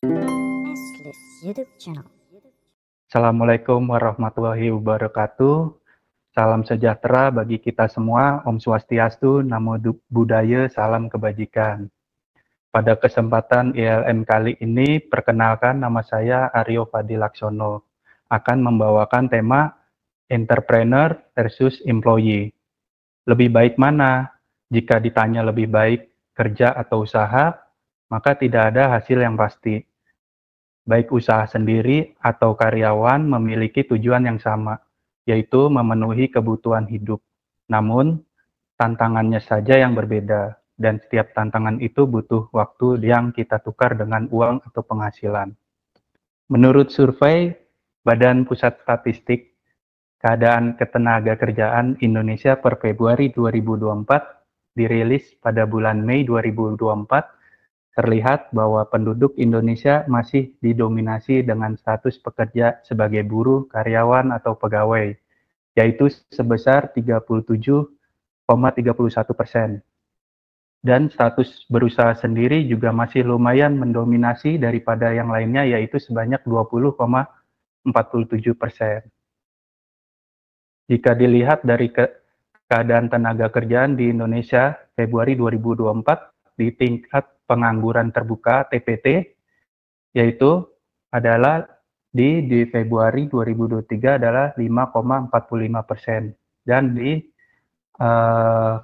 Nestless YouTube channel. Assalamualaikum warahmatullahi wabarakatuh. Salam sejahtera bagi kita semua. Om Swastiastu, Namo Buddhaya, salam kebajikan. Pada kesempatan ILM kali ini, perkenalkan nama saya Aryo Fadilaksono. Akan membawakan tema entrepreneur versus employee. Lebih baik mana? Jika ditanya lebih baik kerja atau usaha, maka tidak ada hasil yang pasti. Baik usaha sendiri atau karyawan memiliki tujuan yang sama, yaitu memenuhi kebutuhan hidup. Namun, tantangannya saja yang berbeda, dan setiap tantangan itu butuh waktu yang kita tukar dengan uang atau penghasilan. Menurut survei Badan Pusat Statistik, keadaan ketenagakerjaan Indonesia per Februari 2024 dirilis pada bulan Mei 2024, terlihat bahwa penduduk Indonesia masih didominasi dengan status pekerja sebagai buruh, karyawan, atau pegawai, yaitu sebesar 37,31%. Dan status berusaha sendiri juga masih lumayan mendominasi daripada yang lainnya, yaitu sebanyak 20,47%. Jika dilihat dari keadaan tenaga kerjaan di Indonesia Februari 2024, di tingkat pengangguran terbuka TPT, yaitu adalah di Februari 2023 adalah 5,45%, dan di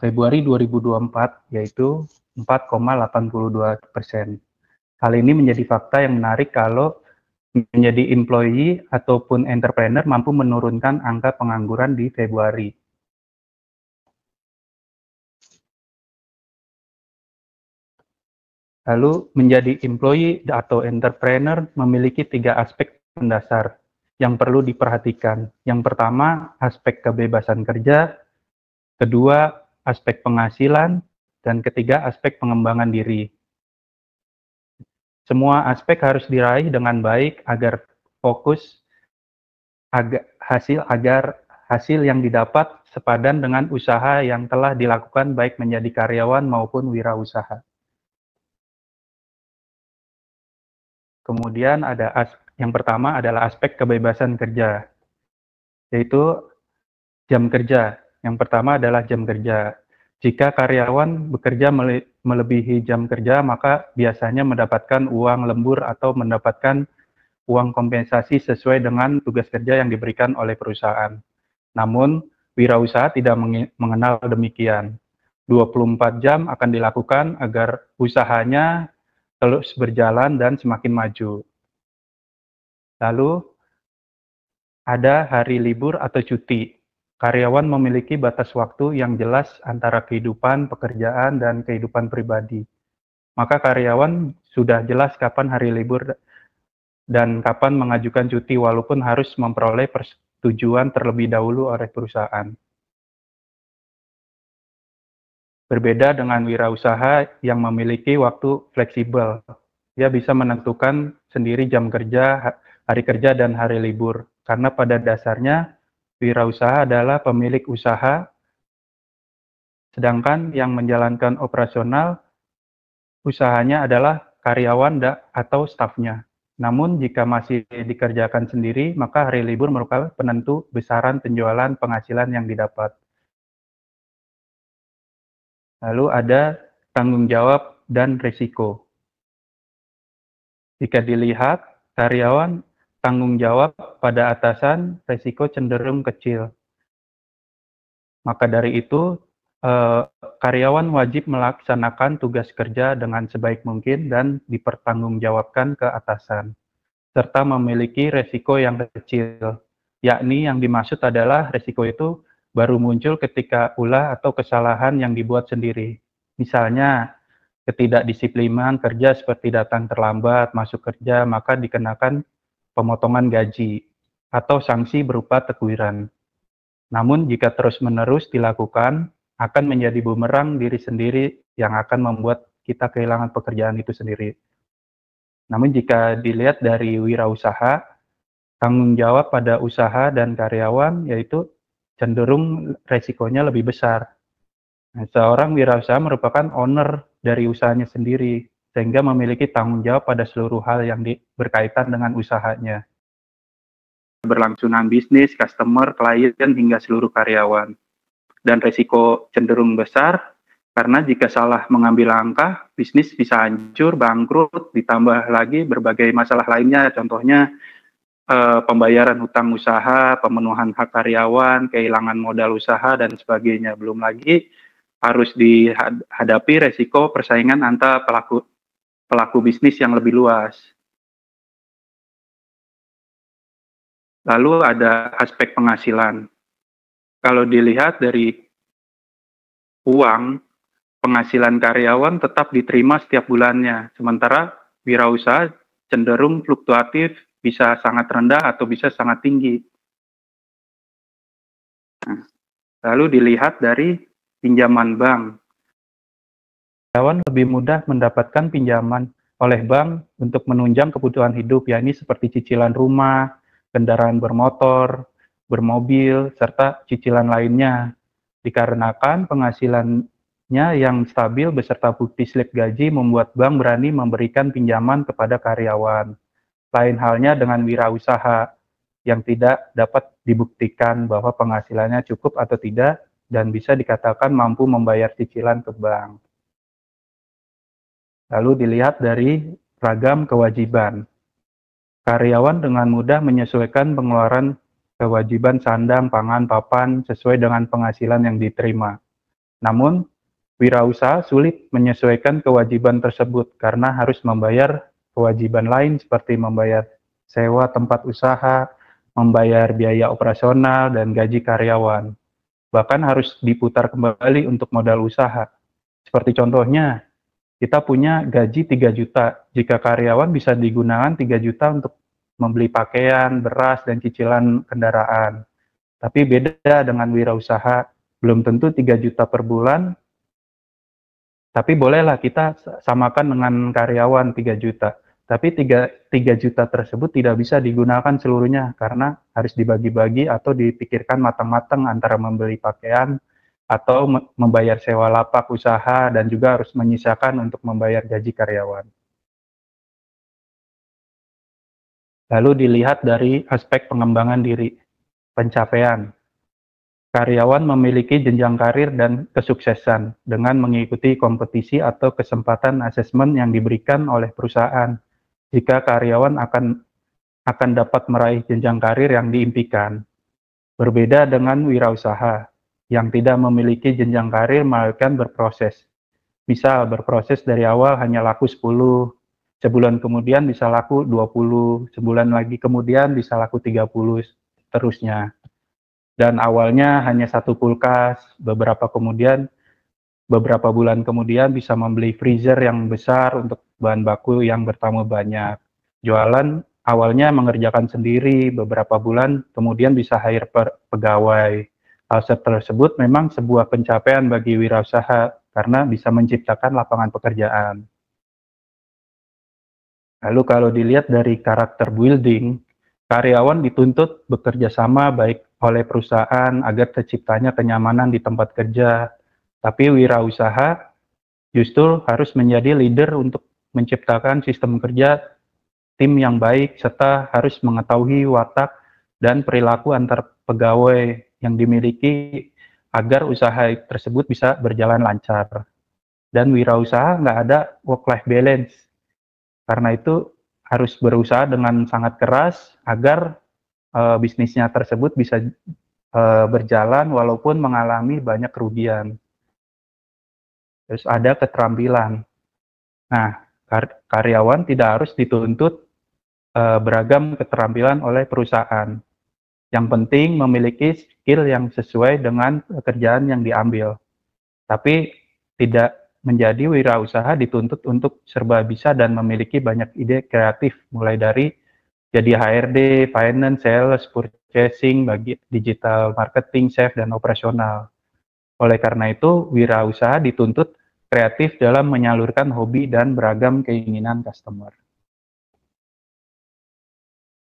Februari 2024 yaitu 4,82%. Hal ini menjadi fakta yang menarik kalau menjadi employee ataupun entrepreneur mampu menurunkan angka pengangguran di Februari. Lalu, menjadi employee atau entrepreneur memiliki 3 aspek mendasar yang perlu diperhatikan. Yang pertama, aspek kebebasan kerja, kedua, aspek penghasilan, dan ketiga, aspek pengembangan diri. Semua aspek harus diraih dengan baik agar fokus agar hasil yang didapat sepadan dengan usaha yang telah dilakukan baik menjadi karyawan maupun wirausaha. Kemudian yang pertama adalah aspek kebebasan kerja, yaitu jam kerja. Yang pertama adalah jam kerja. Jika karyawan bekerja melebihi jam kerja, maka biasanya mendapatkan uang lembur atau mendapatkan uang kompensasi sesuai dengan tugas kerja yang diberikan oleh perusahaan. Namun, wirausaha tidak mengenal demikian. 24 jam akan dilakukan agar usahanya terus berjalan dan semakin maju. Lalu, ada hari libur atau cuti. Karyawan memiliki batas waktu yang jelas antara kehidupan pekerjaan dan kehidupan pribadi. Maka karyawan sudah jelas kapan hari libur dan kapan mengajukan cuti, walaupun harus memperoleh persetujuan terlebih dahulu oleh perusahaan. Berbeda dengan wirausaha yang memiliki waktu fleksibel. Dia bisa menentukan sendiri jam kerja, hari kerja, dan hari libur. Karena pada dasarnya, wirausaha adalah pemilik usaha, sedangkan yang menjalankan operasional usahanya adalah karyawan atau stafnya. Namun jika masih dikerjakan sendiri, maka hari libur merupakan penentu besaran penjualan penghasilan yang didapat. Lalu ada tanggung jawab dan risiko. Jika dilihat, karyawan tanggung jawab pada atasan, risiko cenderung kecil. Maka dari itu, karyawan wajib melaksanakan tugas kerja dengan sebaik mungkin dan dipertanggungjawabkan ke atasan, serta memiliki risiko yang kecil, yakni yang dimaksud adalah risiko itu baru muncul ketika ulah atau kesalahan yang dibuat sendiri. Misalnya, ketidakdisiplinan kerja seperti datang terlambat masuk kerja, maka dikenakan pemotongan gaji atau sanksi berupa teguran. Namun jika terus-menerus dilakukan, akan menjadi bumerang diri sendiri yang akan membuat kita kehilangan pekerjaan itu sendiri. Namun jika dilihat dari wirausaha, tanggung jawab pada usaha dan karyawan yaitu cenderung resikonya lebih besar. Nah, seorang wirausaha merupakan owner dari usahanya sendiri, sehingga memiliki tanggung jawab pada seluruh hal yang berkaitan dengan usahanya. Berlangsungan bisnis, customer, klien, hingga seluruh karyawan. Dan resiko cenderung besar karena jika salah mengambil langkah, bisnis bisa hancur, bangkrut, ditambah lagi berbagai masalah lainnya, contohnya pembayaran hutang usaha, pemenuhan hak karyawan, kehilangan modal usaha, dan sebagainya. Belum lagi harus dihadapi resiko persaingan antara pelaku bisnis yang lebih luas. Lalu ada aspek penghasilan. Kalau dilihat dari uang, penghasilan karyawan tetap diterima setiap bulannya, sementara wirausaha cenderung fluktuatif, bisa sangat rendah atau bisa sangat tinggi. Nah, lalu dilihat dari pinjaman bank. Karyawan lebih mudah mendapatkan pinjaman oleh bank untuk menunjang kebutuhan hidup, yakni seperti cicilan rumah, kendaraan bermotor, bermobil, serta cicilan lainnya. Dikarenakan penghasilannya yang stabil beserta bukti slip gaji membuat bank berani memberikan pinjaman kepada karyawan. Lain halnya dengan wirausaha yang tidak dapat dibuktikan bahwa penghasilannya cukup atau tidak dan bisa dikatakan mampu membayar cicilan ke bank. Lalu dilihat dari ragam kewajiban. Karyawan dengan mudah menyesuaikan pengeluaran kewajiban sandang, pangan, papan sesuai dengan penghasilan yang diterima. Namun, wirausaha sulit menyesuaikan kewajiban tersebut karena harus membayar kewajiban lain seperti membayar sewa tempat usaha, membayar biaya operasional, dan gaji karyawan. Bahkan harus diputar kembali untuk modal usaha. Seperti contohnya, kita punya gaji 3 juta, jika karyawan bisa digunakan 3 juta untuk membeli pakaian, beras, dan cicilan kendaraan. Tapi beda dengan wirausaha, belum tentu 3 juta per bulan, tapi bolehlah kita samakan dengan karyawan 3 juta. Tapi 3 juta tersebut tidak bisa digunakan seluruhnya karena harus dibagi-bagi atau dipikirkan matang-matang antara membeli pakaian atau membayar sewa lapak usaha dan juga harus menyisakan untuk membayar gaji karyawan. Lalu dilihat dari aspek pengembangan diri, pencapaian. Karyawan memiliki jenjang karir dan kesuksesan dengan mengikuti kompetisi atau kesempatan asesmen yang diberikan oleh perusahaan. Jika karyawan akan dapat meraih jenjang karir yang diimpikan. Berbeda dengan wirausaha yang tidak memiliki jenjang karir melainkan berproses. Misal berproses dari awal hanya laku 10, sebulan kemudian bisa laku 20, sebulan lagi kemudian bisa laku 30, seterusnya. Dan awalnya hanya satu kulkas, beberapa bulan kemudian bisa membeli freezer yang besar untuk bahan baku yang bertambah banyak. Jualan awalnya mengerjakan sendiri, beberapa bulan kemudian bisa hire pegawai. Hal tersebut memang sebuah pencapaian bagi wirausaha karena bisa menciptakan lapangan pekerjaan. Lalu kalau dilihat dari karakter building, karyawan dituntut bekerja sama baik oleh perusahaan agar terciptanya kenyamanan di tempat kerja. Tapi wirausaha justru harus menjadi leader untuk menciptakan sistem kerja tim yang baik serta harus mengetahui watak dan perilaku antar pegawai yang dimiliki agar usaha tersebut bisa berjalan lancar. Dan wirausaha nggak ada work-life balance. Karena itu harus berusaha dengan sangat keras agar bisnisnya tersebut bisa berjalan walaupun mengalami banyak kerugian. Terus ada keterampilan. Nah, karyawan tidak harus dituntut beragam keterampilan oleh perusahaan. Yang penting memiliki skill yang sesuai dengan pekerjaan yang diambil. Tapi tidak menjadi wirausaha dituntut untuk serba bisa dan memiliki banyak ide kreatif, mulai dari jadi HRD, finance, sales, purchasing, bagi digital marketing, chef, dan operasional. Oleh karena itu, wirausaha dituntut kreatif dalam menyalurkan hobi dan beragam keinginan customer.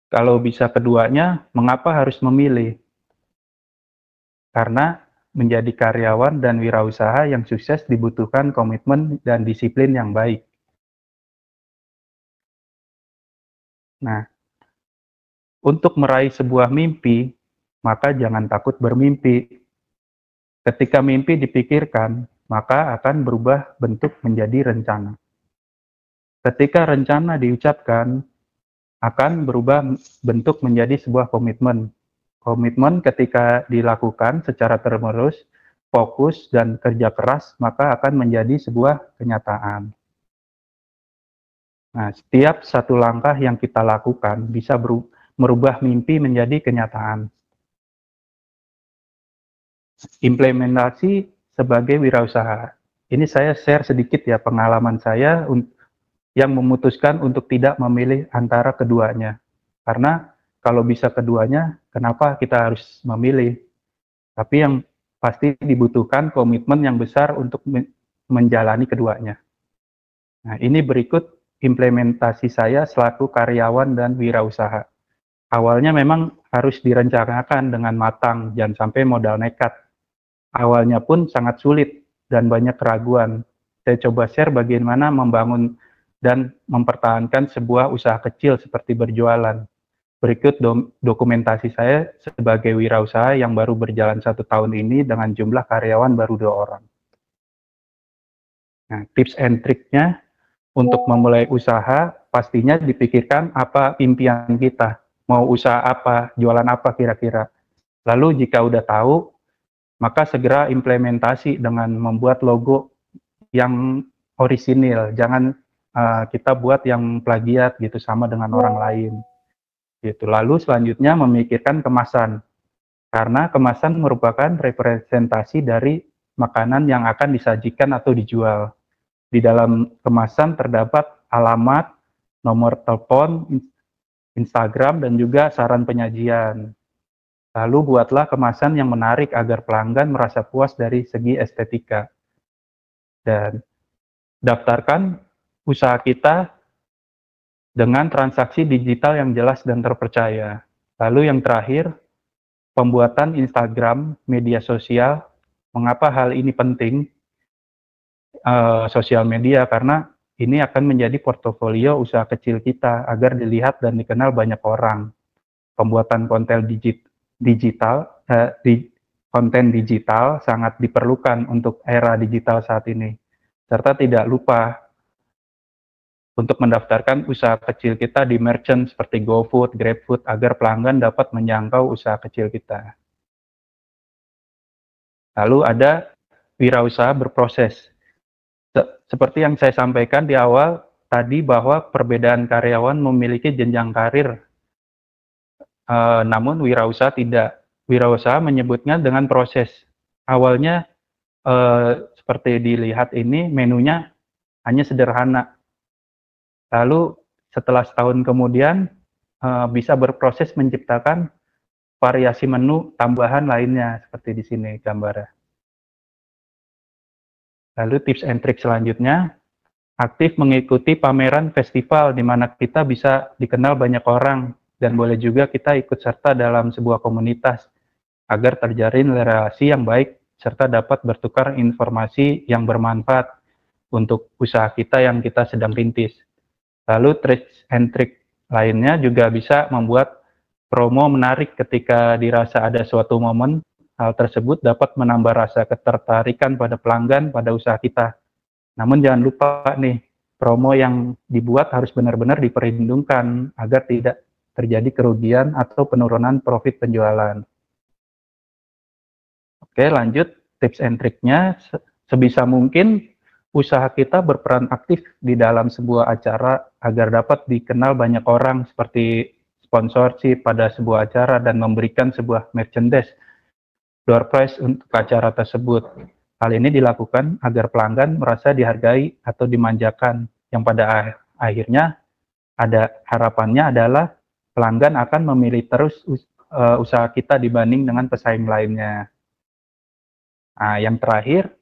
Kalau bisa keduanya, mengapa harus memilih? Karena menjadi karyawan dan wirausaha yang sukses dibutuhkan komitmen dan disiplin yang baik. Nah, untuk meraih sebuah mimpi, maka jangan takut bermimpi. Ketika mimpi dipikirkan, maka akan berubah bentuk menjadi rencana. Ketika rencana diucapkan, akan berubah bentuk menjadi sebuah komitmen. Komitmen ketika dilakukan secara terus, fokus, dan kerja keras, maka akan menjadi sebuah kenyataan. Nah, setiap satu langkah yang kita lakukan bisa merubah mimpi menjadi kenyataan. Implementasi sebagai wirausaha. Ini saya share sedikit ya pengalaman saya yang memutuskan untuk tidak memilih antara keduanya. Karena kalau bisa keduanya, kenapa kita harus memilih? Tapi yang pasti dibutuhkan komitmen yang besar untuk menjalani keduanya. Nah, ini berikut implementasi saya selaku karyawan dan wirausaha. Awalnya memang harus direncanakan dengan matang, jangan sampai modal nekat. Awalnya pun sangat sulit dan banyak keraguan. Saya coba share bagaimana membangun dan mempertahankan sebuah usaha kecil seperti berjualan. Berikut dokumentasi saya sebagai wirausaha yang baru berjalan 1 tahun ini dengan jumlah karyawan baru 2 orang. Nah, tips and triknya untuk memulai usaha, pastinya dipikirkan apa impian kita. Mau usaha apa, jualan apa kira-kira. Lalu jika udah tahu, maka segera implementasi dengan membuat logo yang orisinil. Jangan kita buat yang plagiat gitu sama dengan orang lain. Gitu. Lalu selanjutnya memikirkan kemasan. Karena kemasan merupakan representasi dari makanan yang akan disajikan atau dijual. Di dalam kemasan terdapat alamat, nomor telepon, Instagram, dan juga saran penyajian. Lalu buatlah kemasan yang menarik agar pelanggan merasa puas dari segi estetika. Dan daftarkan usaha kita dengan transaksi digital yang jelas dan terpercaya. Lalu yang terakhir, pembuatan Instagram, media sosial. Mengapa hal ini penting? Sosial media, karena ini akan menjadi portofolio usaha kecil kita agar dilihat dan dikenal banyak orang. Pembuatan konten digital sangat diperlukan untuk era digital saat ini. Serta tidak lupa untuk mendaftarkan usaha kecil kita di merchant seperti GoFood, GrabFood agar pelanggan dapat menjangkau usaha kecil kita. Lalu ada wirausaha berproses. Seperti yang saya sampaikan di awal tadi bahwa perbedaan karyawan memiliki jenjang karir, namun wirausaha tidak. Wirausaha menyebutnya dengan proses. Awalnya seperti dilihat ini menunya hanya sederhana. Lalu setelah setahun kemudian bisa berproses menciptakan variasi menu tambahan lainnya seperti di sini gambarnya. Lalu tips and trick selanjutnya, aktif mengikuti pameran festival di mana kita bisa dikenal banyak orang dan boleh juga kita ikut serta dalam sebuah komunitas agar terjalin relasi yang baik serta dapat bertukar informasi yang bermanfaat untuk usaha kita yang kita sedang rintis. Lalu tips and trick lainnya juga bisa membuat promo menarik ketika dirasa ada suatu momen. Hal tersebut dapat menambah rasa ketertarikan pada pelanggan pada usaha kita. Namun jangan lupa nih, promo yang dibuat harus benar-benar diperhitungkan agar tidak terjadi kerugian atau penurunan profit penjualan. Oke, lanjut tips and triknya. Sebisa mungkin usaha kita berperan aktif di dalam sebuah acara agar dapat dikenal banyak orang seperti sponsorship pada sebuah acara dan memberikan sebuah merchandise door prize untuk acara tersebut. Hal ini dilakukan agar pelanggan merasa dihargai atau dimanjakan, yang pada akhirnya ada harapannya adalah pelanggan akan memilih terus usaha kita dibanding dengan pesaing lainnya. Nah, yang terakhir,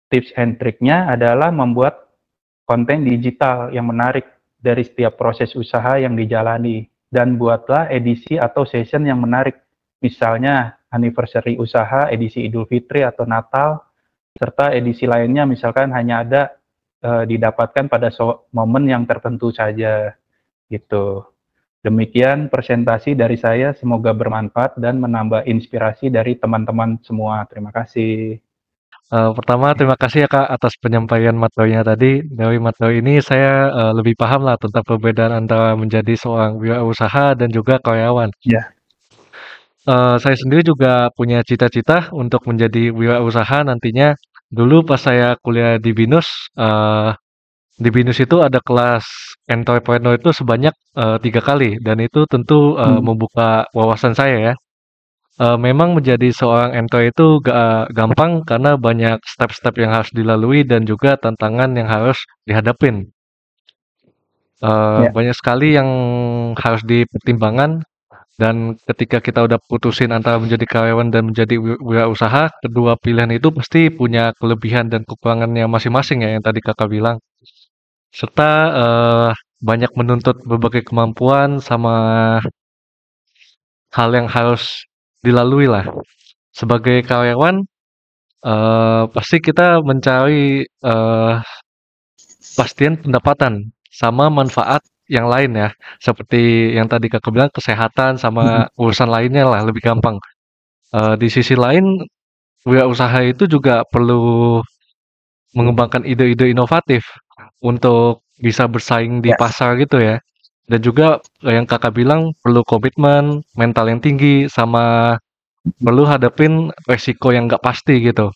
tips and triknya adalah membuat konten digital yang menarik dari setiap proses usaha yang dijalani, dan buatlah edisi atau session yang menarik, misalnya anniversary usaha, edisi Idul Fitri atau Natal, serta edisi lainnya misalkan hanya ada didapatkan pada momen yang tertentu saja gitu. Demikian presentasi dari saya, semoga bermanfaat dan menambah inspirasi dari teman-teman semua. Terima kasih. Pertama terima kasih ya Kak atas penyampaian materinya tadi. Dari materi ini saya lebih paham lah tentang perbedaan antara menjadi seorang wirausaha dan juga karyawan. Ya, Saya sendiri juga punya cita-cita untuk menjadi wirausaha nantinya. Dulu pas saya kuliah di BINUS, di BINUS itu ada kelas entrepreneur itu sebanyak 3 kali dan itu tentu hmm, membuka wawasan saya ya. Memang menjadi seorang ente itu gak gampang karena banyak step-step yang harus dilalui dan juga tantangan yang harus dihadapin. ya, Banyak sekali yang harus dipertimbangkan dan ketika kita udah putusin antara menjadi karyawan dan menjadi wirausaha, kedua pilihan itu pasti punya kelebihan dan kekurangannya masing-masing ya yang tadi kakak bilang. Serta banyak menuntut berbagai kemampuan sama hal yang harus dilalui lah. Sebagai karyawan, pasti kita mencari, pastian pendapatan sama manfaat yang lain ya, seperti yang tadi Kakak bilang kesehatan hmm, sama urusan lainnya lah lebih gampang. Di sisi lain, wirausaha itu juga perlu mengembangkan ide-ide inovatif untuk bisa bersaing di ya, pasar gitu ya. Dan juga yang Kakak bilang perlu komitmen, mental yang tinggi, sama perlu hadapin resiko yang nggak pasti gitu.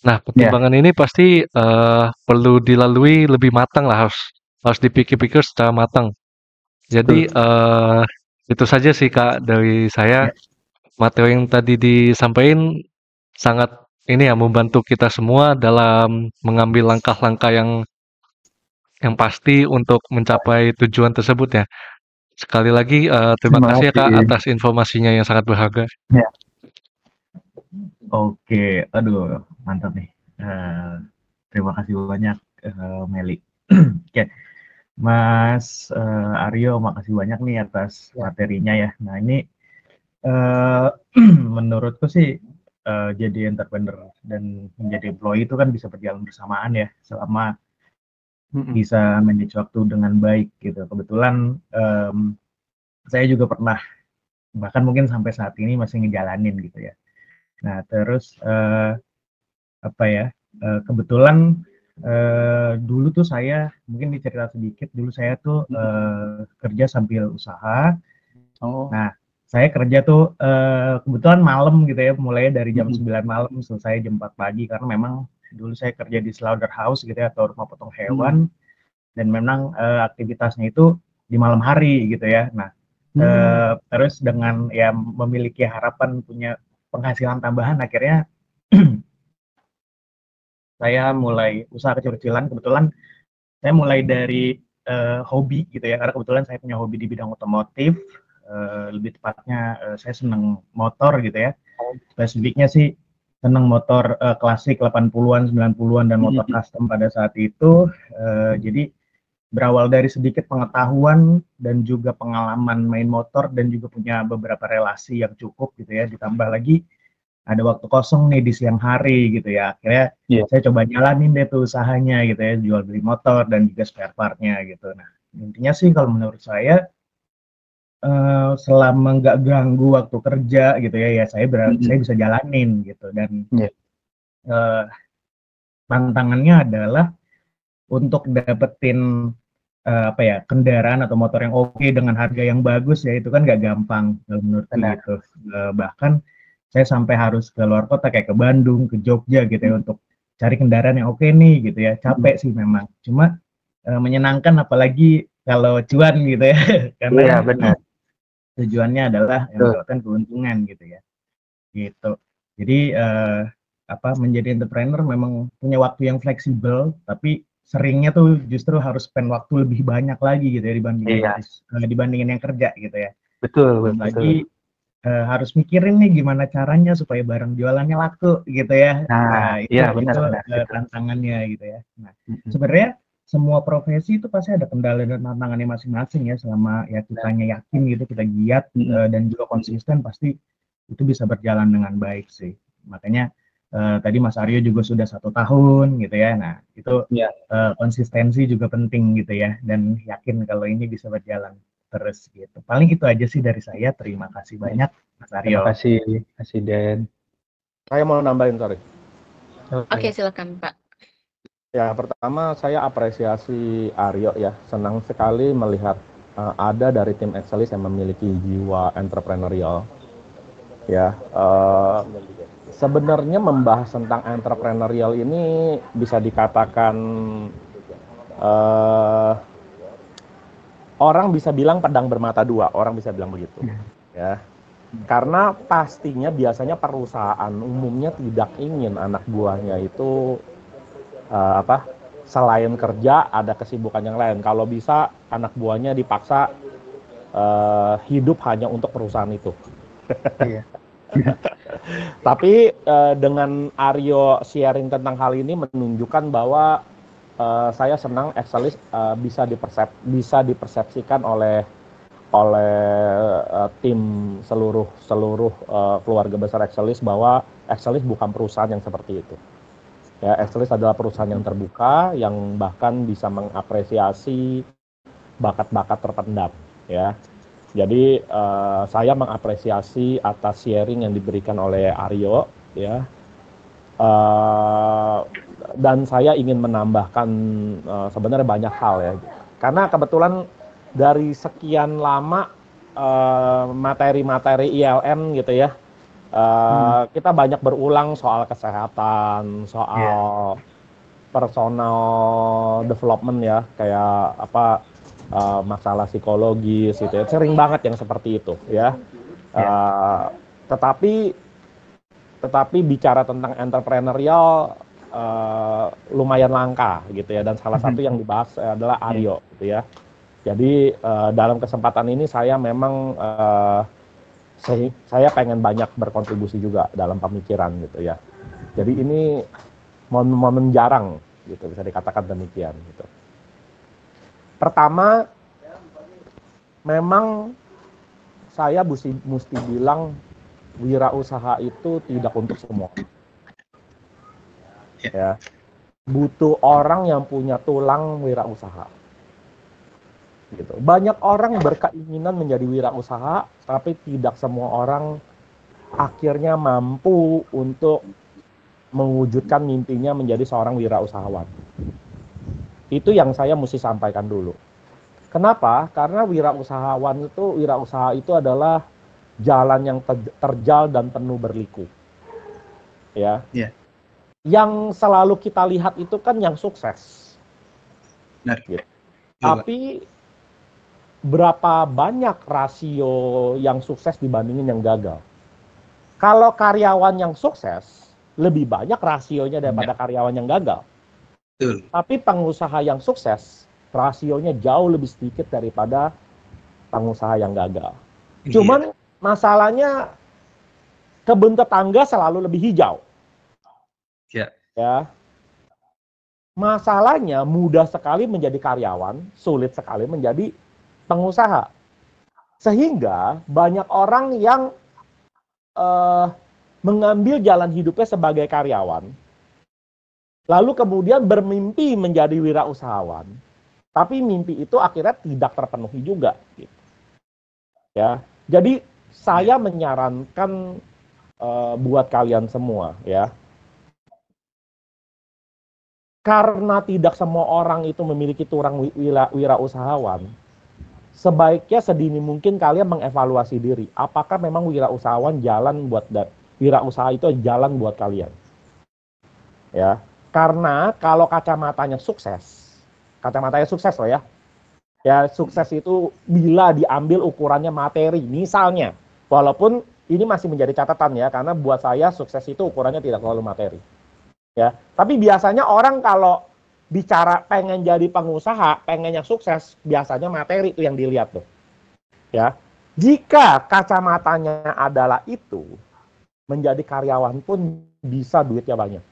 Nah, ya, pertimbangan ini pasti, perlu dilalui lebih matang lah, harus harus dipikir-pikir secara matang. Jadi, betul. itu saja sih, Kak, dari saya. Ya, Materi yang tadi disampaikan sangat ini ya, membantu kita semua dalam mengambil langkah-langkah yang pasti untuk mencapai tujuan tersebut ya. Sekali lagi, terima terima kasih ya, Kak, kasih. atas informasinya yang sangat berharga. Ya, Oke, aduh mantap nih. Eh, Terima kasih banyak Meli. Oke, Mas Aryo, makasih banyak nih atas materinya ya. Nah ini eh, menurutku sih jadi entrepreneur dan menjadi employee itu kan bisa berjalan bersamaan ya, selama hmm, bisa manage waktu dengan baik gitu. Kebetulan saya juga pernah, bahkan mungkin sampai saat ini masih ngejalanin gitu ya. Nah terus apa ya, kebetulan dulu tuh saya mungkin dicerita sedikit, dulu saya tuh kerja sambil usaha. oh, Nah, saya kerja tuh kebetulan malam gitu ya, mulai dari jam hmm, 9 malam selesai jam 4 pagi karena memang dulu saya kerja di slaughterhouse gitu ya, atau rumah potong hmm, hewan, dan memang aktivitasnya itu di malam hari gitu ya. Nah, hmm, terus dengan ya memiliki harapan punya penghasilan tambahan, akhirnya saya mulai usaha kecil-kecilan. Kebetulan saya mulai dari hobi gitu ya, karena kebetulan saya punya hobi di bidang otomotif. Lebih tepatnya saya senang motor gitu ya. Spesifiknya sih senang motor klasik 80-an, 90-an dan motor hmm, custom pada saat itu. Jadi berawal dari sedikit pengetahuan dan juga pengalaman main motor dan juga punya beberapa relasi yang cukup gitu ya, ditambah lagi ada waktu kosong nih di siang hari gitu ya, akhirnya ya, saya coba jalanin deh tuh usahanya gitu ya, jual beli motor dan juga spare partnya gitu. Nah intinya sih kalau menurut saya selama nggak ganggu waktu kerja gitu ya, ya hmm, saya bisa jalanin gitu. Dan ya, eh, tantangannya adalah untuk dapetin apa ya, kendaraan atau motor yang oke dengan harga yang bagus ya, itu kan nggak gampang kalau menurutku benar. gitu. Bahkan saya sampai harus ke luar kota kayak ke Bandung, ke Jogja gitu ya, Hmm, untuk cari kendaraan yang oke nih gitu ya. hmm, Capek sih memang. Cuma menyenangkan apalagi kalau cuan gitu ya. Karena iya, kan benar. tujuannya adalah Betul. mendapatkan keuntungan gitu ya. Gitu. Jadi apa, menjadi entrepreneur memang punya waktu yang fleksibel, tapi seringnya tuh justru harus spend waktu lebih banyak lagi gitu ya, Iya, dibandingin yang kerja gitu ya. betul, Belum betul. lagi harus mikirin nih gimana caranya supaya barang jualannya laku gitu ya. Nah, Nah, iya, itu benar-benar itu. tantangannya gitu ya. Nah, Hmm, sebenarnya semua profesi itu pasti ada kendala dan tantangannya masing-masing ya, selama ya benar. kitanya yakin gitu, kita giat Hmm, dan juga hmm, konsisten, pasti itu bisa berjalan dengan baik sih. Makanya tadi Mas Aryo juga sudah 1 tahun gitu ya. Nah, itu ya, konsistensi juga penting gitu ya, dan yakin kalau ini bisa berjalan. terus gitu. Paling itu aja sih dari saya. Terima kasih banyak, Mas Terima Aryo. kasih Den. Saya mau nambahin, sorry. Oke, silakan Pak. Ya, pertama saya apresiasi Aryo ya. Senang sekali melihat ada dari tim Excelis yang memiliki jiwa entrepreneurial. Ya, sebenarnya membahas tentang entrepreneurial ini bisa dikatakan orang bisa bilang pedang bermata dua, orang bisa bilang begitu. Ya. Karena pastinya biasanya perusahaan umumnya tidak ingin anak buahnya itu selain kerja ada kesibukan yang lain. Kalau bisa anak buahnya dipaksa hidup hanya untuk perusahaan itu. Iya. Tapi dengan Aryo sharing tentang hal ini menunjukkan bahwa saya senang Excelis bisa dipersepsikan oleh tim seluruh keluarga besar Excelis bahwa Excelis bukan perusahaan yang seperti itu. Ya, Excelis adalah perusahaan yang terbuka, yang bahkan bisa mengapresiasi bakat-bakat terpendam. Ya, jadi saya mengapresiasi atas sharing yang diberikan oleh Aryo. Ya, dan saya ingin menambahkan sebenarnya banyak hal ya, karena kebetulan dari sekian lama materi-materi ILM gitu ya, kita banyak berulang soal kesehatan, soal personal development ya, kayak apa masalah psikologis gitu ya, sering banget yang seperti itu ya. Tetapi bicara tentang entrepreneurial lumayan langka gitu ya, dan salah satu yang dibahas adalah Aryo gitu ya. Jadi dalam kesempatan ini saya memang saya pengen banyak berkontribusi juga dalam pemikiran gitu ya. Jadi ini momen jarang gitu, bisa dikatakan demikian gitu. Pertama, memang saya mesti bilang wirausaha itu tidak untuk semua. Ya, butuh orang yang punya tulang wirausaha. Gitu. Banyak orang berkeinginan menjadi wirausaha, tapi tidak semua orang akhirnya mampu untuk mewujudkan mimpinya menjadi seorang wirausahawan. Itu yang saya mesti sampaikan dulu. Kenapa? Karena wirausaha itu adalah jalan yang terjal dan penuh berliku. Ya. Yang selalu kita lihat itu kan yang sukses. Benar. Gitu. Tapi berapa banyak rasio yang sukses dibandingin yang gagal? Kalau karyawan yang sukses, lebih banyak rasionya daripada karyawan yang gagal. Betul. Tapi pengusaha yang sukses, rasionya jauh lebih sedikit daripada pengusaha yang gagal. Cuman masalahnya kebun tetangga selalu lebih hijau. Ya. Masalahnya mudah sekali menjadi karyawan, sulit sekali menjadi pengusaha. Sehingga banyak orang yang mengambil jalan hidupnya sebagai karyawan, lalu kemudian bermimpi menjadi wirausahawan, tapi mimpi itu akhirnya tidak terpenuhi juga. Gitu. Ya, jadi saya menyarankan buat kalian semua, ya, karena tidak semua orang itu memiliki tulang wirausahawan, sebaiknya sedini mungkin kalian mengevaluasi diri. Apakah memang wirausahawan wirausaha itu jalan buat kalian? Ya, karena kalau kacamatanya sukses loh ya. Ya, sukses itu bila diambil ukurannya materi, misalnya. Walaupun ini masih menjadi catatan ya, karena buat saya sukses itu ukurannya tidak selalu materi. Ya, tapi biasanya orang kalau bicara pengen jadi pengusaha, pengen yang sukses, biasanya materi itu yang dilihat tuh. Ya. Jika kacamatanya adalah itu, menjadi karyawan pun bisa duitnya banyak.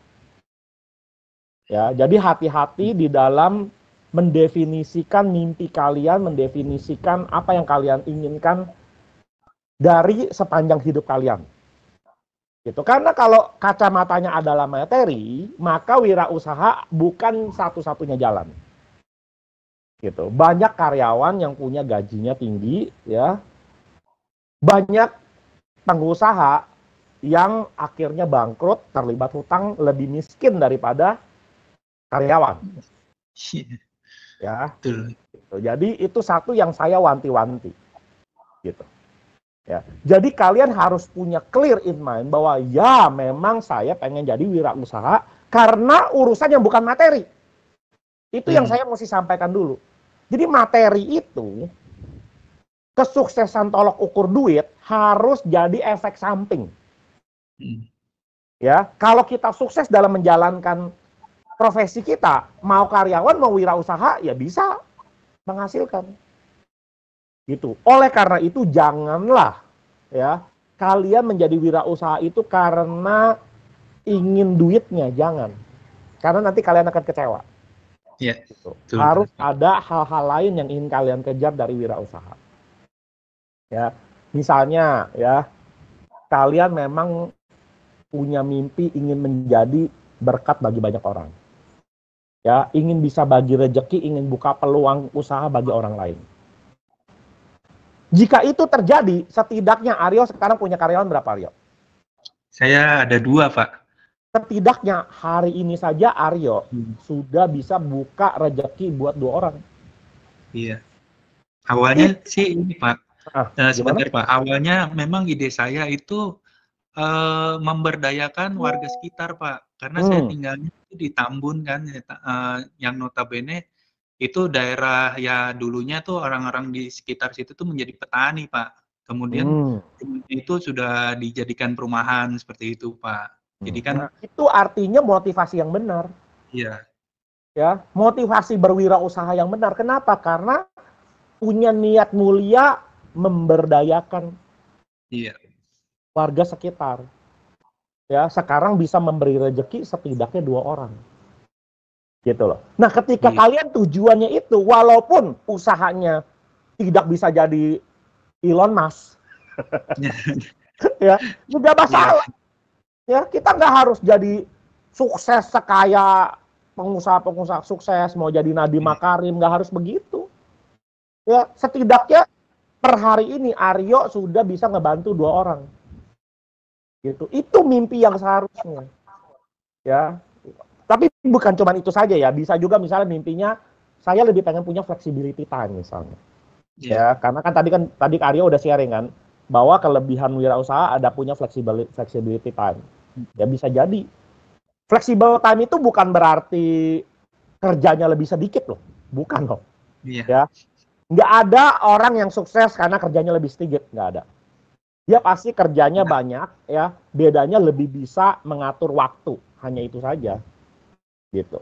Ya, jadi hati-hati di dalam mendefinisikan mimpi kalian, mendefinisikan apa yang kalian inginkan dari sepanjang hidup kalian. Gitu. Karena kalau kacamatanya adalah materi, maka wirausaha bukan satu-satunya jalan. Gitu. Banyak karyawan yang punya gajinya tinggi, ya. Banyak pengusaha yang akhirnya bangkrut, terlibat hutang, lebih miskin daripada karyawan, Iya, ya. betul. Gitu. Jadi itu satu yang saya wanti-wanti, gitu. Ya. Jadi kalian harus punya clear in mind bahwa ya memang saya pengen jadi wirausaha karena urusan yang bukan materi. Itu yang saya mesti sampaikan dulu. Jadi materi itu, kesuksesan tolok ukur duit harus jadi efek samping. Ya, kalau kita sukses dalam menjalankan profesi kita, mau karyawan mau wirausaha ya bisa menghasilkan. Gitu. Oleh karena itu janganlah ya kalian menjadi wirausaha itu karena ingin duitnya, jangan. Karena nanti kalian akan kecewa. Iya. Gitu. Betul. Harus ada hal-hal lain yang ingin kalian kejar dari wirausaha. Ya, misalnya ya kalian memang punya mimpi ingin menjadi berkat bagi banyak orang. Ya, ingin bisa bagi rezeki, ingin buka peluang usaha bagi orang lain. Jika itu terjadi, setidaknya Aryo sekarang punya karyawan berapa, Aryo? Saya ada 2, Pak. Setidaknya hari ini saja Aryo sudah bisa buka rezeki buat 2 orang. Iya. Awalnya sih ini, Pak. Sebentar, Gimana? Pak. Awalnya memang ide saya itu memberdayakan warga sekitar, Pak. Karena saya tinggalnya itu di Tambun kan, yang notabene itu daerah ya dulunya tuh orang-orang di sekitar situ tuh menjadi petani, Pak. Kemudian itu sudah dijadikan perumahan seperti itu, Pak. Jadi kan itu artinya motivasi yang benar. iya. Ya, motivasi berwirausaha yang benar. Kenapa? Karena punya niat mulia memberdayakan warga sekitar. Ya, sekarang bisa memberi rezeki setidaknya 2 orang. Gitu loh. Nah, ketika kalian tujuannya itu, walaupun usahanya tidak bisa jadi Elon Musk, ya, juga masalah. Ya, kita nggak harus jadi sukses sekaya pengusaha-pengusaha sukses, mau jadi Nadiem Makarim, nggak harus begitu. Ya, setidaknya per hari ini Aryo sudah bisa ngebantu 2 orang. Gitu. Itu mimpi yang seharusnya. Ya. Tapi bukan cuma itu saja ya, bisa juga misalnya mimpinya saya lebih pengen punya flexibility time misalnya. Ya, karena kan tadi Aryo udah sharing kan bahwa kelebihan wirausaha ada punya flexibility time. Ya bisa jadi. Flexible time itu bukan berarti kerjanya lebih sedikit loh, bukan loh. Ya, nggak ada orang yang sukses karena kerjanya lebih sedikit, nggak ada. Dia pasti kerjanya banyak, ya. Bedanya lebih bisa mengatur waktu, hanya itu saja, gitu.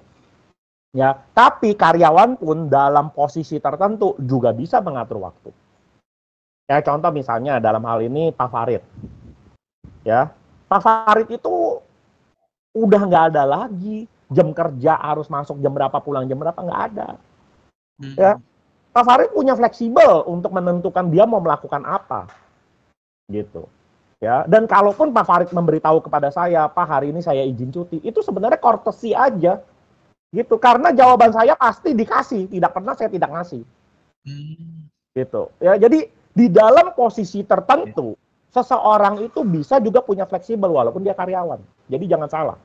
Ya, tapi karyawan pun dalam posisi tertentu juga bisa mengatur waktu. Ya, contoh misalnya dalam hal ini Pak Farid. Ya, Pak Farid itu udah nggak ada lagi jam kerja harus masuk jam berapa pulang jam berapa, nggak ada. Ya, Pak Farid punya fleksibel untuk menentukan dia mau melakukan apa, gitu. Ya, dan kalaupun Pak Farid memberitahu kepada saya, Pak hari ini saya izin cuti, itu sebenarnya courtesy aja, gitu. Karena jawaban saya pasti dikasih, tidak pernah saya tidak ngasih, gitu. Ya, jadi di dalam posisi tertentu seseorang itu bisa juga punya fleksibel walaupun dia karyawan. Jadi jangan salah.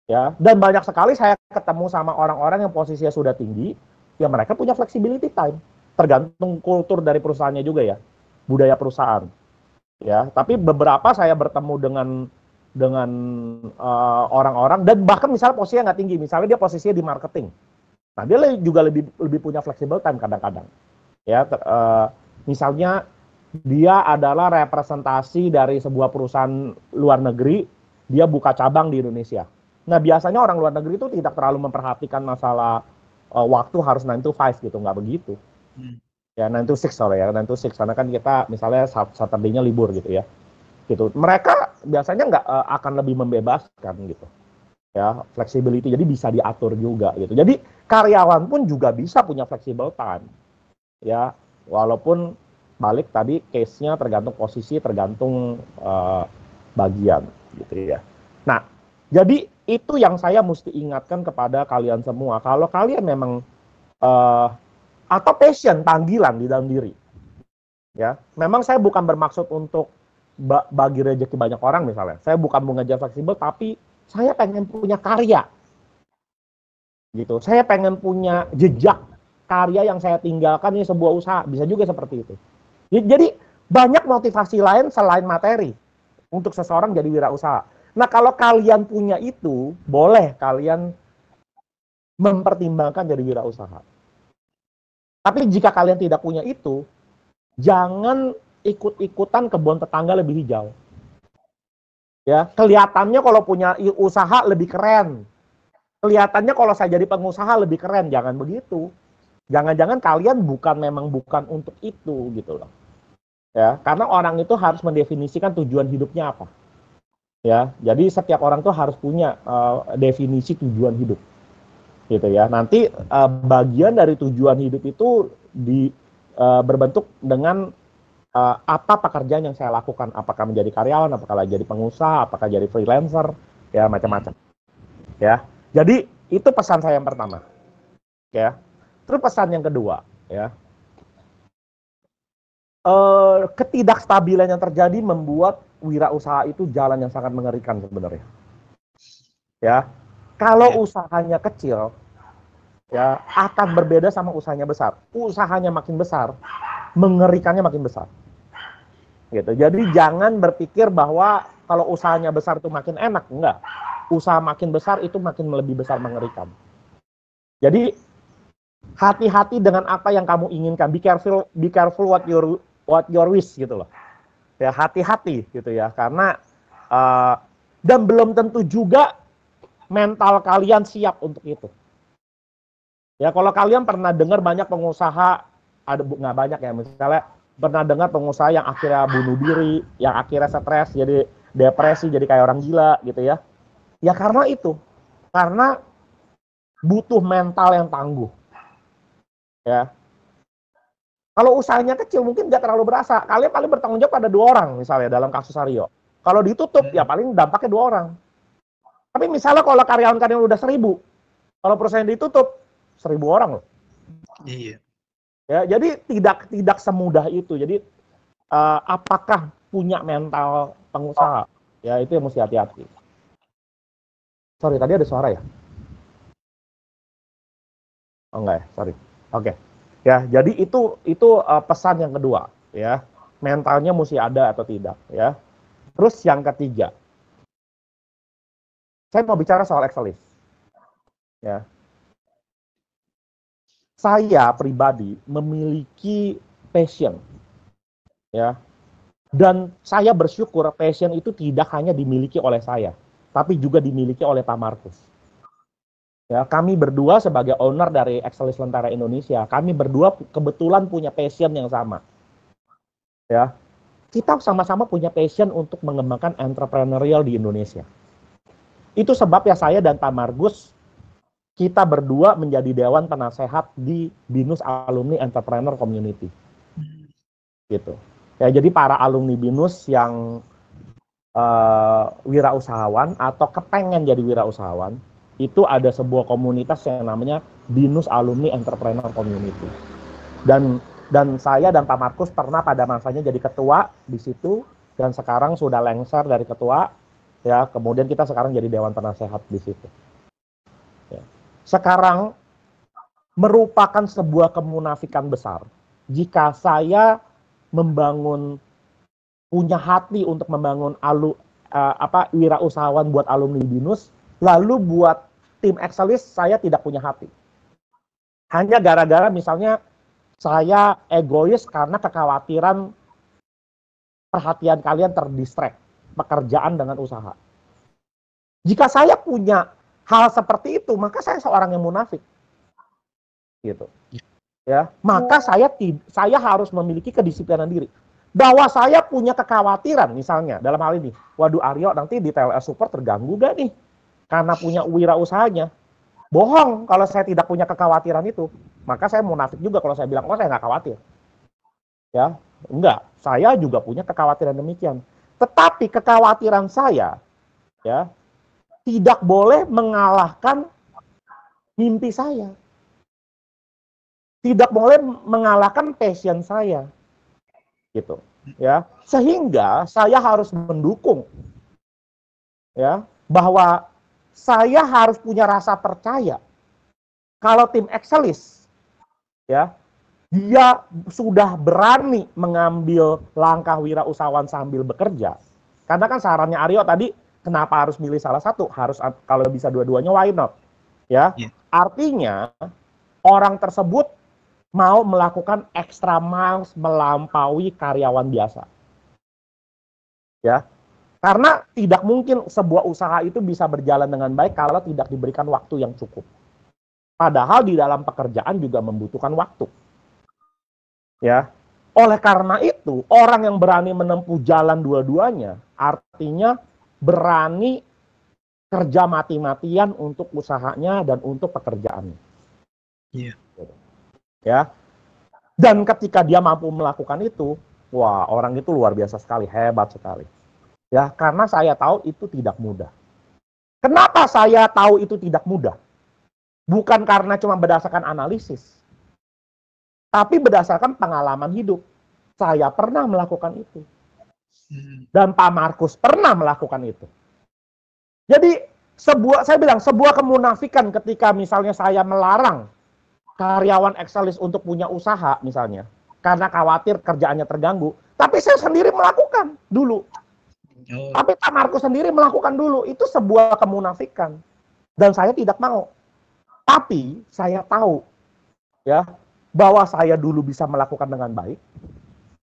Ya, dan banyak sekali saya ketemu sama orang-orang yang posisinya sudah tinggi, ya mereka punya flexibility time. Tergantung kultur dari perusahaannya juga ya, budaya perusahaan. Ya, tapi beberapa saya bertemu dengan orang-orang dan bahkan misalnya posisinya nggak tinggi, misalnya dia posisinya di marketing. Nah, dia juga lebih punya flexible time kadang-kadang. Ya, misalnya dia adalah representasi dari sebuah perusahaan luar negeri, dia buka cabang di Indonesia. Nah, biasanya orang luar negeri itu tidak terlalu memperhatikan masalah waktu harus 9 to 5 gitu, nggak begitu. Ya, 9 to 6 sorry ya, 9 to 6 karena kan kita misalnya Saturday-nya libur gitu ya. Gitu. Mereka biasanya nggak akan lebih membebaskan gitu. Ya, flexibility jadi bisa diatur juga gitu. Jadi karyawan pun juga bisa punya flexible time. Ya, walaupun balik tadi case-nya tergantung posisi, tergantung bagian gitu ya. Nah, jadi itu yang saya mesti ingatkan kepada kalian semua. Kalau kalian memang atau passion, panggilan di dalam diri. Ya, memang saya bukan bermaksud untuk bagi rezeki banyak orang misalnya. Saya bukan mengejar fleksibel, tapi saya pengen punya karya. Gitu. Saya pengen punya jejak karya yang saya tinggalkan ini sebuah usaha. Bisa juga seperti itu. Jadi banyak motivasi lain selain materi untuk seseorang jadi wirausaha. Nah, kalau kalian punya itu, boleh kalian mempertimbangkan jadi wirausaha. Tapi jika kalian tidak punya itu, jangan ikut-ikutan kebun tetangga lebih hijau. Ya, kelihatannya kalau punya usaha lebih keren. Kelihatannya kalau saya jadi pengusaha lebih keren. Jangan begitu. Jangan-jangan kalian memang bukan untuk itu gitu loh. Ya, karena orang itu harus mendefinisikan tujuan hidupnya apa. Ya, jadi setiap orang tuh harus punya definisi tujuan hidup. Gitu ya. Nanti bagian dari tujuan hidup itu berbentuk dengan apa pekerjaan yang saya lakukan, apakah menjadi karyawan, apakah jadi pengusaha, apakah jadi freelancer, ya macam-macam. Ya, jadi itu pesan saya yang pertama. Ya, terus pesan yang kedua, ya, ketidakstabilan yang terjadi membuat wirausaha itu jalan yang sangat mengerikan sebenarnya. Ya, kalau usahanya kecil, ya akan berbeda sama usahanya besar. Usahanya makin besar, mengerikannya makin besar. Gitu. Jadi jangan berpikir bahwa kalau usahanya besar itu makin enak, enggak. Usaha makin besar itu makin lebih besar mengerikan. Jadi hati-hati dengan apa yang kamu inginkan. Be careful what your wish gitu loh. Ya, hati-hati gitu ya, karena dan belum tentu juga mental kalian siap untuk itu. Ya, kalau kalian pernah dengar banyak pengusaha, nggak banyak ya, misalnya pernah dengar pengusaha yang akhirnya bunuh diri, yang akhirnya stres, jadi depresi, jadi kayak orang gila gitu ya. Ya karena itu, karena butuh mental yang tangguh. Ya. Kalau usahanya kecil mungkin nggak terlalu berasa. Kalian paling bertanggung jawab pada 2 orang misalnya dalam kasus Aryo. Kalau ditutup ya paling dampaknya 2 orang. Tapi misalnya kalau karyawan kalian udah 1000, kalau perusahaan ditutup 1000 orang loh. Iya. Ya, jadi tidak semudah itu. Jadi apakah punya mental pengusaha? Ya itu yang mesti hati-hati. Sorry, tadi ada suara ya? Oh enggak ya, sorry. Oke. Ya, jadi itu pesan yang kedua, ya. Mentalnya mesti ada atau tidak, ya. Terus yang ketiga, saya mau bicara soal Excelis. Ya. Saya pribadi memiliki passion, ya. Dan saya bersyukur passion itu tidak hanya dimiliki oleh saya, tapi juga dimiliki oleh Pak Markus. Ya, kami berdua sebagai owner dari Excelis Lentera Indonesia, kami berdua kebetulan punya passion yang sama. Ya, kita sama-sama punya passion untuk mengembangkan entrepreneurial di Indonesia. Itu sebabnya saya dan Pak Margus, kita berdua menjadi Dewan Penasehat di BINUS Alumni Entrepreneur Community. Gitu. Ya, jadi para alumni BINUS yang wirausahawan atau kepengen jadi wirausahawan, itu ada sebuah komunitas yang namanya BINUS Alumni Entrepreneur Community. Dan saya dan Pak Markus pernah pada masanya jadi ketua di situ, dan sekarang sudah lengser dari ketua, ya. Kemudian kita sekarang jadi Dewan Penasehat di situ. Ya. Sekarang merupakan sebuah kemunafikan besar jika saya punya hati untuk membangun wirausahawan buat alumni BINUS, lalu buat tim Excelis saya tidak punya hati. Hanya gara-gara misalnya saya egois karena kekhawatiran perhatian kalian terdistract pekerjaan dengan usaha. Jika saya punya hal seperti itu, maka saya seorang yang munafik. Gitu. Ya, maka saya harus memiliki kedisiplinan diri. Bahwa saya punya kekhawatiran misalnya dalam hal ini, waduh Aryo nanti di TLS Support terganggu gak nih? Karena punya wirausahanya. Bohong kalau saya tidak punya kekhawatiran itu. Maka saya munafik juga kalau saya bilang, oh saya nggak khawatir. Ya, enggak. Saya juga punya kekhawatiran demikian. Tetapi kekhawatiran saya, ya, tidak boleh mengalahkan mimpi saya. tidak boleh mengalahkan passion saya, gitu, ya. Sehingga saya harus mendukung, ya, bahwa saya harus punya rasa percaya kalau tim Excelis, ya, dia sudah berani mengambil langkah wirausahawan sambil bekerja. Karena kan sarannya Aryo tadi, kenapa harus milih salah satu? Harus, kalau bisa dua-duanya, why not? Ya, artinya orang tersebut mau melakukan extra miles melampaui karyawan biasa. Ya, karena tidak mungkin sebuah usaha itu bisa berjalan dengan baik kalau tidak diberikan waktu yang cukup. Padahal di dalam pekerjaan juga membutuhkan waktu. Ya, oleh karena itu orang yang berani menempuh jalan dua-duanya, artinya berani kerja mati-matian untuk usahanya dan untuk pekerjaannya. Iya. Ya, dan ketika dia mampu melakukan itu, wah, orang itu luar biasa sekali, hebat sekali. Ya, karena saya tahu itu tidak mudah. Kenapa saya tahu itu tidak mudah? Bukan karena cuma berdasarkan analisis, tapi berdasarkan pengalaman hidup. Saya pernah melakukan itu. Dan Pak Markus pernah melakukan itu. Jadi, saya bilang, sebuah kemunafikan ketika misalnya saya melarang karyawan Excelis untuk punya usaha misalnya, karena khawatir kerjaannya terganggu, tapi saya sendiri melakukan dulu. Tapi Pak Markus sendiri melakukan dulu, itu sebuah kemunafikan. Dan saya tidak mau. Tapi saya tahu, ya, bahwa saya dulu bisa melakukan dengan baik.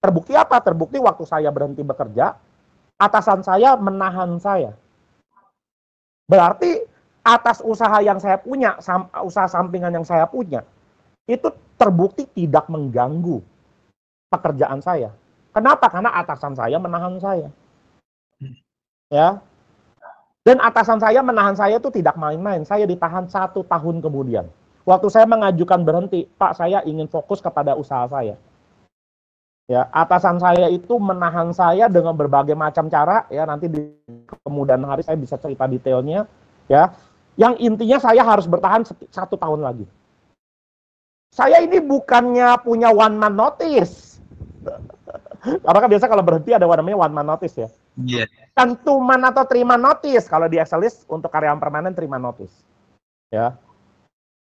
Terbukti apa? Terbukti waktu saya berhenti bekerja, atasan saya menahan saya. Berarti atas usaha yang saya punya, usaha sampingan yang saya punya, itu terbukti tidak mengganggu pekerjaan saya. Kenapa? Karena atasan saya menahan saya. Ya. Dan atasan saya menahan saya itu tidak main-main. Saya ditahan 1 tahun kemudian. Waktu saya mengajukan berhenti, Pak, saya ingin fokus kepada usaha saya. Ya, atasan saya itu menahan saya dengan berbagai macam cara, ya, nanti di kemudian hari saya bisa cerita detailnya, ya. Yang intinya saya harus bertahan 1 tahun lagi. Saya ini bukannya punya one man notice. Karena kan biasa kalau berhenti ada namanya one man notice, ya. Iya. Cantuman atau terima notice. Kalau di Excelis untuk karyawan permanen terima notice. Ya.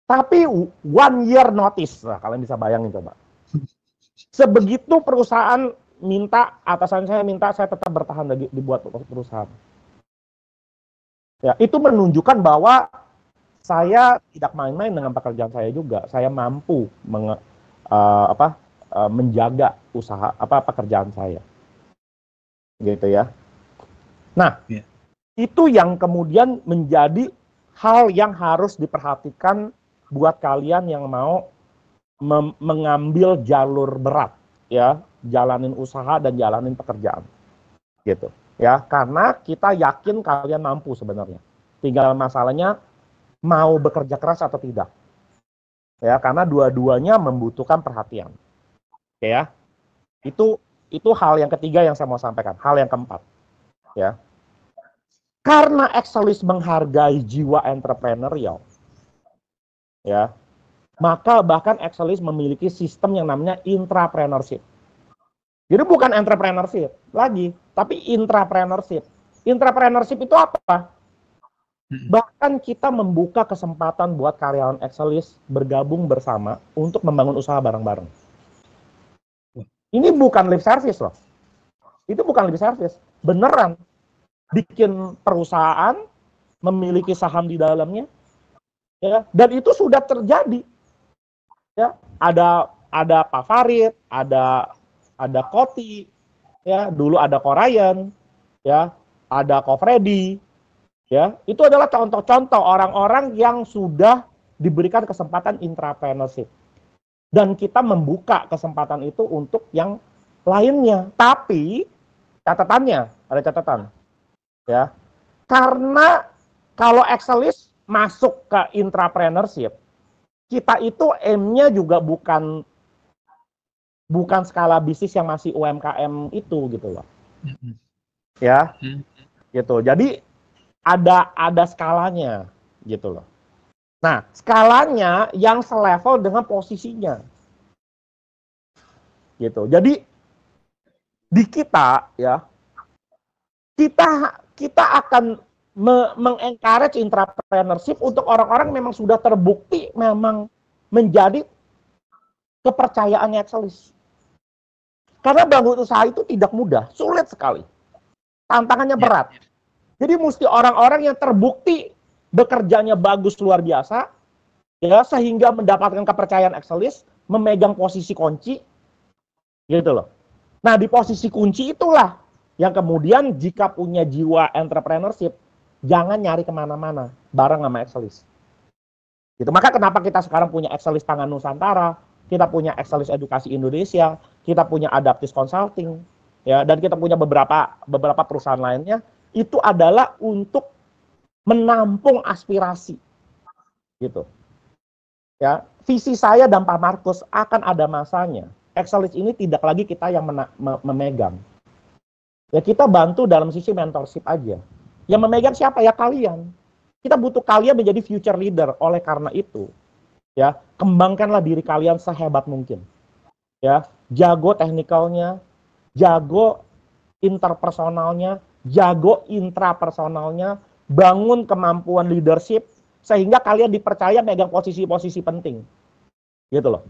Tapi 1 year notice. Nah, kalian bisa bayangin coba. Sebegitu perusahaan minta, atasan saya minta saya tetap bertahan lagi dibuat perusahaan. Ya, itu menunjukkan bahwa saya tidak main-main dengan pekerjaan saya juga. Saya mampu menjaga usaha pekerjaan saya. Gitu ya. Nah, itu yang kemudian menjadi hal yang harus diperhatikan buat kalian yang mau mengambil jalur berat, ya, jalanin usaha dan jalanin pekerjaan, gitu, ya, karena kita yakin kalian mampu sebenarnya, tinggal masalahnya mau bekerja keras atau tidak, ya, karena dua-duanya membutuhkan perhatian, ya, itu hal yang ketiga yang saya mau sampaikan, hal yang keempat, ya, karena Excelis menghargai jiwa entrepreneurial, ya. Maka bahkan Excelis memiliki sistem yang namanya intrapreneurship. Jadi bukan entrepreneurship lagi, tapi intrapreneurship. Intrapreneurship itu apa? Bahkan kita membuka kesempatan buat karyawan Excelis bergabung bersama untuk membangun usaha bareng-bareng. Ini bukan lip service loh. Itu bukan lip service. Beneran. Bikin perusahaan, memiliki saham di dalamnya, ya, dan itu sudah terjadi. Ya, ada Pak Farid, ada Koti, ya, dulu ada Korayan, ya, ada Ko Freddy, ya, itu adalah contoh-contoh orang-orang yang sudah diberikan kesempatan intrapreneurship, dan kita membuka kesempatan itu untuk yang lainnya. Tapi catatannya, ada catatan, ya, karena kalau Excelis masuk ke intrapreneurship, kita itu M-nya juga bukan skala bisnis yang masih UMKM itu, gitu loh. Ya. Gitu. Jadi ada skalanya, gitu loh. Nah, skalanya yang selevel dengan posisinya. gitu. Jadi di kita ya, kita akan mengencourage entrepreneurship untuk orang-orang memang sudah terbukti memang menjadi kepercayaannya Excelis. Karena bangun usaha itu tidak mudah, sulit sekali. Tantangannya berat. Jadi mesti orang-orang yang terbukti bekerjanya bagus luar biasa, ya, sehingga mendapatkan kepercayaan Excelis, memegang posisi kunci, gitu loh. Nah, di posisi kunci itulah yang kemudian jika punya jiwa entrepreneurship, jangan nyari kemana-mana, bareng sama Excelis. Gitu. Maka kenapa kita sekarang punya Excelis Tangan Nusantara, kita punya Excelis Edukasi Indonesia, kita punya Adaptis Consulting, ya, dan kita punya beberapa perusahaan lainnya, itu adalah untuk menampung aspirasi, gitu. Ya, visi saya dan Pak Markus akan ada masanya. Excelis ini tidak lagi kita yang memegang. Ya, kita bantu dalam sisi mentorship aja. Yang memegang siapa? Ya kalian. Kita butuh kalian menjadi future leader. Oleh karena itu, ya, kembangkanlah diri kalian sehebat mungkin. Ya, jago teknikalnya, jago interpersonalnya, jago intrapersonalnya, bangun kemampuan leadership sehingga kalian dipercaya megang posisi-posisi penting. Gitu loh.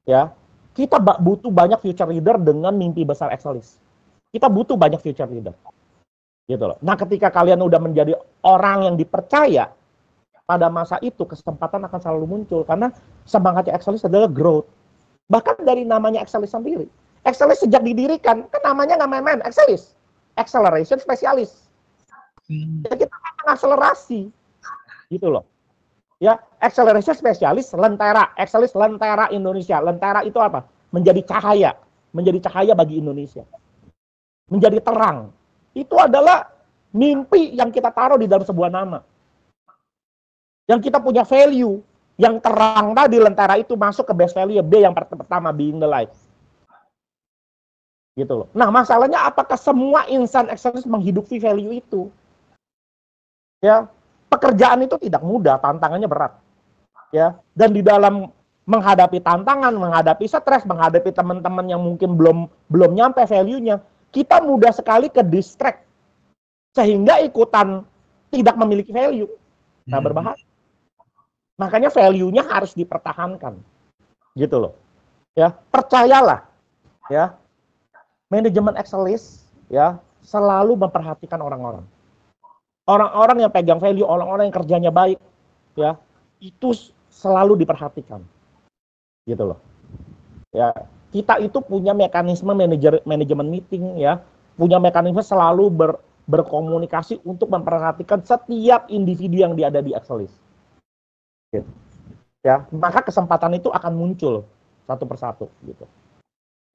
Ya. Kita butuh banyak future leader dengan mimpi besar Excelis. Kita butuh banyak future leader. Gitu loh. Nah, ketika kalian udah menjadi orang yang dipercaya, pada masa itu kesempatan akan selalu muncul karena semangatnya Excelis adalah growth. Bahkan dari namanya Excelis sendiri. Excelis sejak didirikan, kan namanya nggak main-main, Excelis. Acceleration Specialist. Ya, kita mengakselerasi. Gitu loh. Ya, Acceleration Specialist Lentera, Excelis Lentera Indonesia. Lentera itu apa? Menjadi cahaya bagi Indonesia. Menjadi terang. Itu adalah mimpi yang kita taruh di dalam sebuah nama. Yang kita punya value, yang terang tadi Lentera itu masuk ke base value B yang pertama, being the light. Gitu loh. Nah, masalahnya apakah semua insan Excelis menghidupi value itu? Ya, pekerjaan itu tidak mudah, tantangannya berat. Ya, dan di dalam menghadapi tantangan, menghadapi stres, menghadapi teman-teman yang mungkin belum nyampe value-nya, kita mudah sekali ke distract sehingga ikutan tidak memiliki value. Nah, berbahaya. Makanya value-nya harus dipertahankan. Gitu loh. Ya, percayalah, ya. Manajemen Excelis ya selalu memperhatikan orang-orang. Orang-orang yang pegang value, orang-orang yang kerjanya baik, ya, itu selalu diperhatikan. Gitu loh. Ya, kita itu punya mekanisme manajemen meeting, ya, punya mekanisme selalu berkomunikasi untuk memperhatikan setiap individu yang ada di Excelis. Gitu. Ya, maka kesempatan itu akan muncul satu persatu, gitu.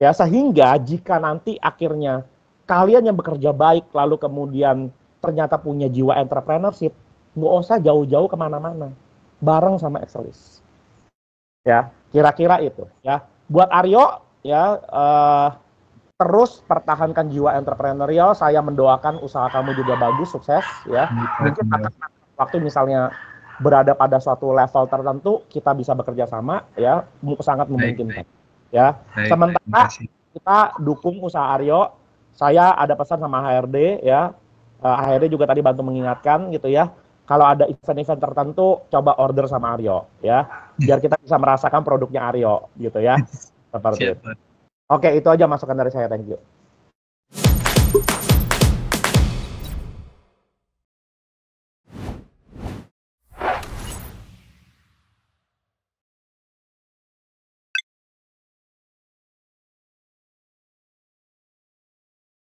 Ya, sehingga jika nanti akhirnya kalian yang bekerja baik lalu kemudian ternyata punya jiwa entrepreneurship, nggak usah jauh-jauh kemana-mana, bareng sama Excelis. Ya, kira-kira itu. Ya, buat Aryo, ya, terus pertahankan jiwa entrepreneurial. Saya mendoakan usaha kamu juga bagus, sukses. Ya, mungkin akan waktu misalnya berada pada suatu level tertentu, kita bisa bekerja sama. Ya, sangat memungkinkan. Ya, sementara kita dukung usaha Aryo. Saya ada pesan sama HRD, ya. HRD juga tadi bantu mengingatkan gitu ya. Kalau ada event-event tertentu, coba order sama Aryo ya. Biar kita bisa merasakan produknya Aryo gitu ya. Seperti itu. Oke, itu aja masukan dari saya. Thank you.